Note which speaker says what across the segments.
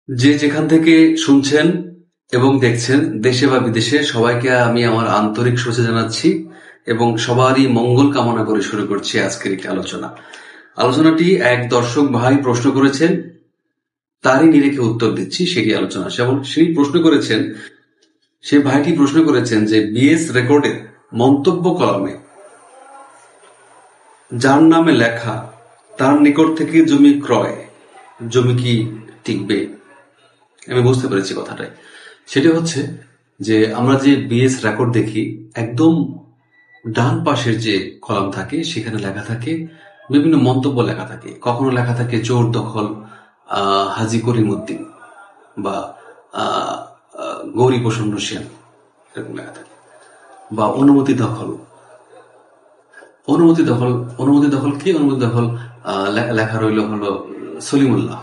Speaker 1: যে যেখান থেকে শুনছেন এবং দেখছেন দেশে বা বিদেশে সবাইকে আমি আমার আন্তরিক শুভেচ্ছা জানাচ্ছি এবং সবারই মঙ্গল কামনা করে শুরু করছি আজকের একটি আলোচনাটি এক দর্শক ভাই প্রশ্ন করেছেন, তারই নিরেখে উত্তর দিচ্ছি সেটি আলোচনা। যেমন সেই ভাইটি প্রশ্ন করেছেন যে বিএস রেকর্ডের মন্তব্য কলামে যার নামে লেখা তার নিকট থেকে জমি ক্রয়, জমি কি টিকবে? আমি বুঝতে পেরেছি কথাটাই। সেটা হচ্ছে যে আমরা যে বিএস রেকর্ড দেখি, একদম ডান পাশের যে কলাম থাকে সেখানে লেখা থাকে বিভিন্ন মন্তব্য লেখা থাকে। কখনো লেখা থাকে জোর দখল, হাজি করিমউদ্দিন বা গৌরী প্রসন্ন সেন, এরকম লেখা থাকে। বা অনুমতি দখল কি অনুমতি দখল লেখা রইল হলো সলিমুল্লাহ,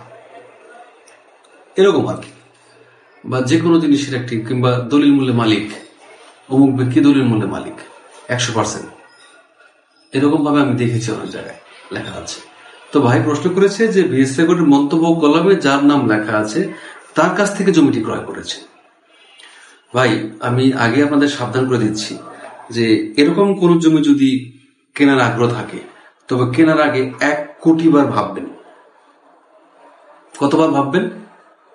Speaker 1: এরকম আর কি। বা যে কোনো জিনিসের একটি, কিংবা দলিল মূল্যে মালিক, অমুক ব্যক্তি দলিল মূল্যে মালিক 100%, এরকম ভাবে আমি দেখেছি অনেক জায়গায় লেখা আছে। তো ভাই প্রশ্ন করেছে যে বিএস রেকর্ডের মন্তব্য কলামে যার নাম লেখা আছে তার কাছ থেকে জমিটি ক্রয় করেছে। ভাই, আমি আগে আপনাদের সাবধান করে দিচ্ছি যে এরকম কোন জমি যদি কেনার আগ্রহ থাকে, তবে কেনার আগে 1 কোটি বার ভাববেন। কতবার ভাববেন?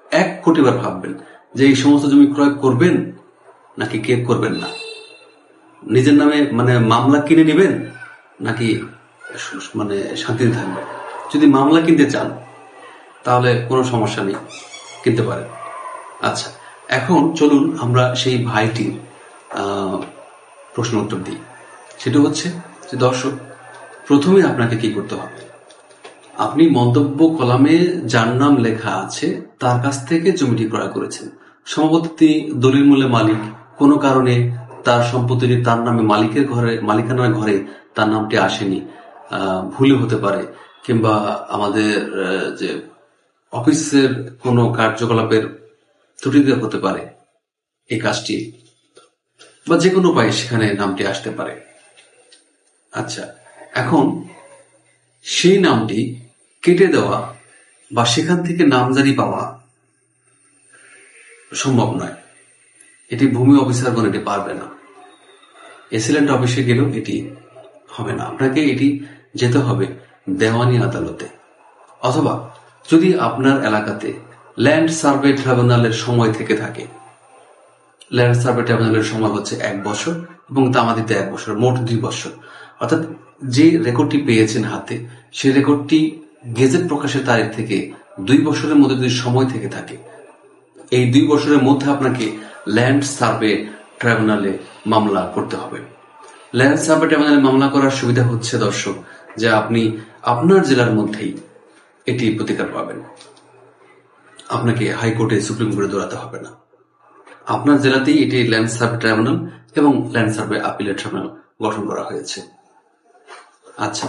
Speaker 1: 1 কোটি বার ভাববেন যে এই সমস্ত জমি ক্রয় করবেন নাকি কে করবেন না। নিজের নামে মামলা কিনে নেবেন নাকি শান্তিতে থাকবেন। যদি মামলা কিনতে চান তাহলে কোনো সমস্যা নেই, কিনতে পারেন। আচ্ছা, এখন চলুন আমরা সেই ভাইটির প্রশ্ন উত্তর দিই। সেটা হচ্ছে যে দর্শক, প্রথমে আপনাকে কি করতে হবে? আপনি মন্তব্য কলামে যার নাম লেখা আছে তার কাছ থেকে জমিটি ক্রয় করেছেন। সম্ভবত তিনি দলিল মূল্যে মালিক, কোনো কারণে তার সম্পত্তিটি তার নামে মালিকানার ঘরে তার নামটি আসেনি, ভুলে হতে পারে, কিংবা আমাদের যে অফিসের কোনো কার্যকলাপের ত্রুটিতে হতে পারে এই কাজটি, বা যে কোনো উপায়ে সেখানে নামটি আসতে পারে। আচ্ছা, এখন সেই নামটি কেটে দেওয়া বা সেখান থেকে নামজারি পাওয়া সম্ভব নয়। এটি ভূমি অফিসারগণ এটি পারবে না। এসিলেন্ট অফিসে গেলেও এটি হবে না। আপনাকে এটি যেতে হবে দেওয়ানি আদালতে, অথবা যদি আপনার এলাকাতে ল্যান্ড সার্ভে ট্রাইব্যুনালের সময় থেকে থাকে। ল্যান্ড সার্ভে ট্রাইব্যুনালের সময় হচ্ছে 1 বছর এবং তামাদিতে 1 বছর, মোট 2 বছর। অর্থাৎ যে রেকর্ডটি পেয়েছেন হাতে, সেই রেকর্ডটি গেজেট প্রকাশের তারিখ থেকে 2 বছরের মধ্যে যদি সময় থেকে থাকে, এই 2 বছরের মধ্যে আপনাকে ল্যান্ড সার্ভে ট্রাইব্যুনালে মামলা করতে হবে। ল্যান্ড সার্ভে ট্রাইব্যুনালে মামলা করার সুবিধা হচ্ছে দর্শক যে আপনি আপনার জেলার মধ্যেই এটি প্রতিকার পাবেন। আপনাকে হাইকোর্টে, সুপ্রিম কোর্টে দৌড়াতে হবে না। আপনার জেলাতেই এটি ল্যান্ড সার্ভে ট্রাইব্যুনাল এবং ল্যান্ড সার্ভে আপিলেট ট্রাইব্যুনাল গঠন করা হয়েছে। আচ্ছা,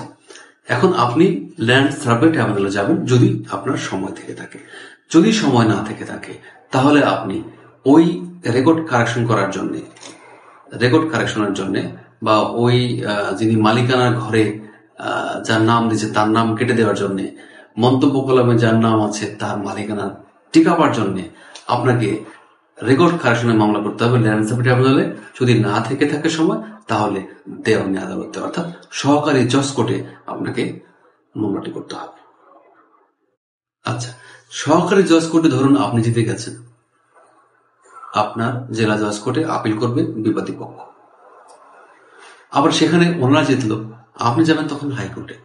Speaker 1: এখন আপনি ল্যান্ড সার্ভে ট্রাইব্যুনালে যাবেন যদি আপনার সময় থেকে থাকে। যদি সময় না থেকে থাকে তাহলে আপনি ওই রেকর্ড কারেকশনের জন্য বা ওই যিনি মালিকানার ঘরে যার নাম দিয়েছে তার নাম কেটে দেওয়ার জন্য, মন্তব্য কলামে যার নাম আছে তার মালিকানা টিকাবার জন্য আপনাকে রেকর্ড কারেকশনের মামলা করতে হবে ল্যান্ড সার্ভে ট্রাইব্যুনালে। যদি না থেকে থাকে সময়, তাহলে দেওয়ানি আদালতে, অর্থাৎ সহকারী জজ কোর্টে আপনাকে মামলাটি করতে হবে। আচ্ছা, সহকারী জজ কোর্টে ধরুন আপনি জিতে গেছেন, আপনার জেলা জজ কোর্টে আপিল করবে বিবাদী পক্ষ। আবার সেখানে ওনারা জিতলো, আপনি যাবেন তখন হাইকোর্টে।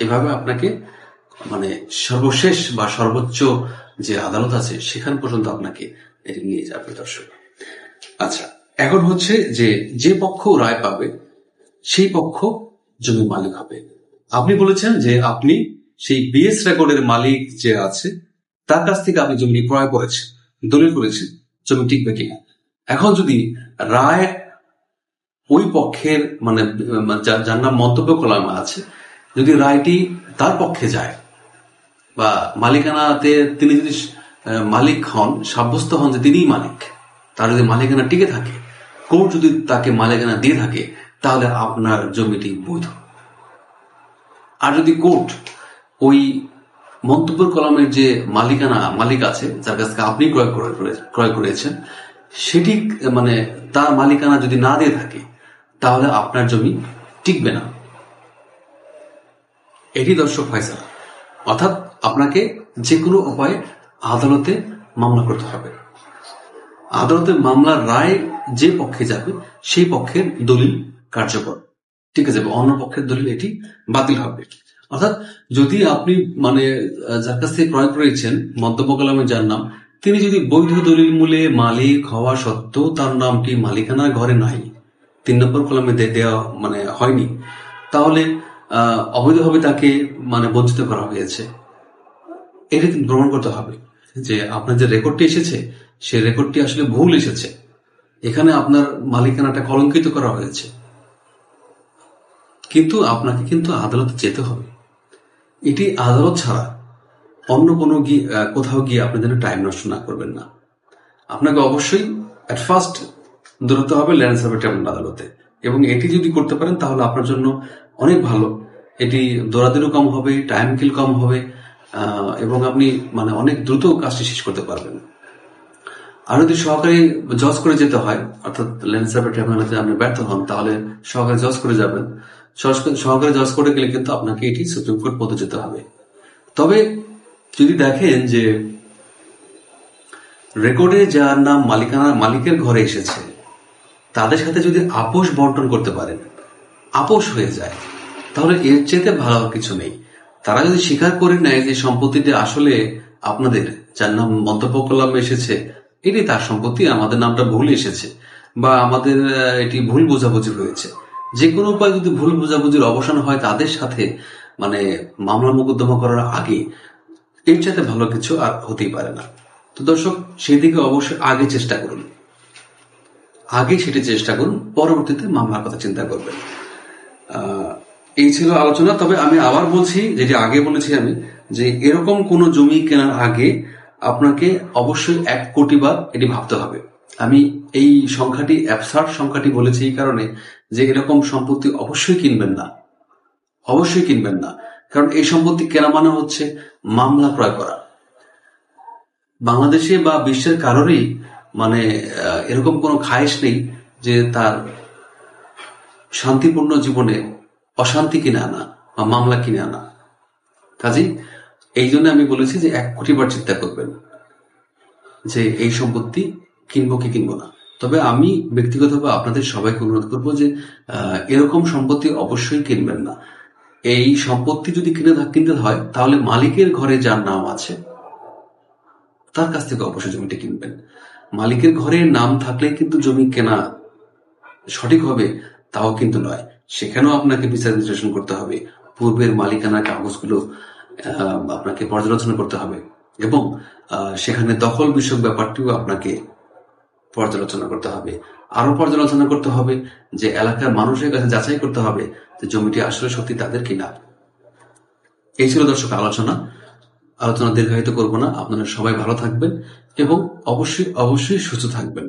Speaker 1: এভাবে আপনাকে সর্বশেষ বা সর্বোচ্চ যে আদালত আছে সেখান পর্যন্ত আপনাকে এটি নিয়ে যাবে দর্শক। আচ্ছা, এখন হচ্ছে যে পক্ষ রায় পাবে সেই পক্ষ জমির মালিক হবে। আপনি বলেছেন যে আপনি সেই বিএস রেকর্ডের মালিক যে আছে তার কাছ থেকে আপনি জমি ক্রয় করেছেন, দলিল করেছেন, জমি টিকবে কিনা। এখন যদি রায় ওই পক্ষের যার নাম মন্তব্য কলামে আছে, যদি রায়টি তার পক্ষে যায় বা মালিকানাতে তিনি যদি মালিক হন, সাব্যস্ত হন যে তিনিই মালিক, তার যদি মালিকানা টিকে থাকে, কোর্ট যদি তাকে মালিকানা দিয়ে থাকে, তাহলে আপনার জমিটি বৈধ। আর যদি কোর্ট ওই মন্তব্যের কলামের যে মালিক আছে, যার কাছ থেকে আপনি ক্রয় করেছেন, সেটি মানে তার মালিকানা যদি না দিয়ে থাকে, তাহলে আপনার জমি টিকবে না। এটি দর্শক ফয়সালা, অর্থাৎ আপনাকে যে কোনো উপায়ে আদালতে মামলা করতে হবে। আদালতের মামলার রায় যে পক্ষে যাবে সেই পক্ষের দলিল কার্যকর, ঠিক আছে, অন্য পক্ষের দলিল এটি বাতিল হবে। অর্থাৎ যদি আপনি যার কাছ থেকে ক্রয় করেছেন মন্তব্য কলামে যার নাম, তিনি যদি বৈধ দলিল মূলে মালিক হওয়া সত্ত্বেও তার নামটি মালিকানার ঘরে নাই, 3 নম্বর কলামে দেওয়া হয়নি, তাহলে অবৈধভাবে তাকে বঞ্চিত করা হয়েছে। এটা কিন্তু প্রমাণ করতে হবে যে আপনার যে রেকর্ডটি এসেছে সেই রেকর্ডটি আসলে ভুল এসেছে, এখানে আপনার মালিকানাটা কলঙ্কিত করা হয়েছে। কিন্তু আপনাকে কিন্তু আদালতে যেতে হবে। এটি আদালত ছাড়া অন্য কোনো কোথাও গিয়ে আপনি যেন টাইম নষ্ট না করবেন না। আপনাকে অবশ্যই অ্যাট ফার্স্ট দৌড়াতে হবে ল্যান্ড সার্ভে ট্রাইব্যুনাল আদালতে, এবং এটি যদি করতে পারেন তাহলে আপনার জন্য অনেক ভালো। এটি দৌড়াদৌড়িও কম হবে, টাইম কিল কম হবে, এবং আপনি অনেক দ্রুত কাজটি শেষ করতে পারবেন। আর যদি সহকারী জজ করে যেতে হয়, অর্থাৎ ল্যান্ড সার্ভে ট্রাইব্যুনালে আপনি ব্যর্থ হন, তাহলে সহকারী জজ করে যাবেন। সহকারী জজ করে গেলে কিন্তু আপনাকে এটি সুপ্রিম কোর্ট পর্যন্ত যেতে হবে। তবে যদি দেখেন যে রেকর্ডে যার নাম মালিকের ঘরে এসেছে, তাদের সাথে যদি আপোষ বন্টন করতে পারেন, আপোষ হয়ে যায়, তাহলে এর চেয়ে ভালো কিছু নেই। তারা যদি স্বীকার করে নেয় যে সম্পত্তিটি আসলে আপনাদের, যার নাম মন্তব্য কলামে এসেছে, এটি তার সম্পত্তি, আমাদের নামটা ভুল এসেছে, বা আমাদের এটি ভুল বোঝাবুঝি হয়েছে, যে কোনো উপায় যদি ভুল বোঝাবুঝির অবসান হয় তাদের সাথে মামলা মোকদ্দমা করার আগে, এর চাইতে ভালো কিছু আর হতেই পারে না। তো দর্শক, সেই দিকে অবশ্যই আগে চেষ্টা করুন, পরবর্তীতে মামলার কথা চিন্তা করবেন। এই ছিল আলোচনা। তবে আমি আবার বলছি, যেটি আগে বলেছি আমি, যে এরকম কোনো জমি কেনার আগে আপনাকে অবশ্যই 1 কোটি বার এটি ভাবতে হবে। আমি এই সংখ্যাটি অ্যাবসার্ড সংখ্যাটি বলেছি এই কারণে যে এরকম সম্পত্তি অবশ্যই কিনবেন না, কারণ এই সম্পত্তি কেনা মানে হচ্ছে মামলা ক্রয় করা। বাংলাদেশে বা বিশ্বের কারোরই এরকম কোনো খায়েশ নেই যে তার শান্তিপূর্ণ জীবনে অশান্তি কিনে আনা বা মামলা কিনে আনা। কাজেই এই জন্য আমি বলেছি যে 1 কোটি বার চিন্তা করবেন যে এই সম্পত্তি কিনবো কি কিনবো না। তবে আমি ব্যক্তিগতভাবে আপনাদের সবাইকে অনুরোধ করবো যে এরকম সম্পত্তি অবশ্যই কিনবেন না। এই সম্পত্তি যদি কিনতে হয়, তাহলে মালিকের ঘরে যার নাম আছে তার কাছ থেকে অবশ্যই জমিটি কিনবেন। মালিকের ঘরে নাম থাকলে কিন্তু জমি কেনা সঠিক হবে তাও কিন্তু নয়, সেখানেও আপনাকে বিচার বিশ্লেষণ করতে হবে, পূর্বের মালিকানার কাগজগুলো আপনাকে পর্যালোচনা করতে হবে, এবং সেখানে দখল বিষয়ক ব্যাপারটিও আপনাকে পর্যালোচনা করতে হবে। আরো পর্যালোচনা করতে হবে যে এলাকার মানুষের কাছে যাচাই করতে হবে যে জমিটি আসলে সত্যি তাদের কিনা। এই ছিল দর্শক আলোচনা দীর্ঘায়িত করব না। আপনারা সবাই ভালো থাকবেন এবং অবশ্যই সুস্থ থাকবেন।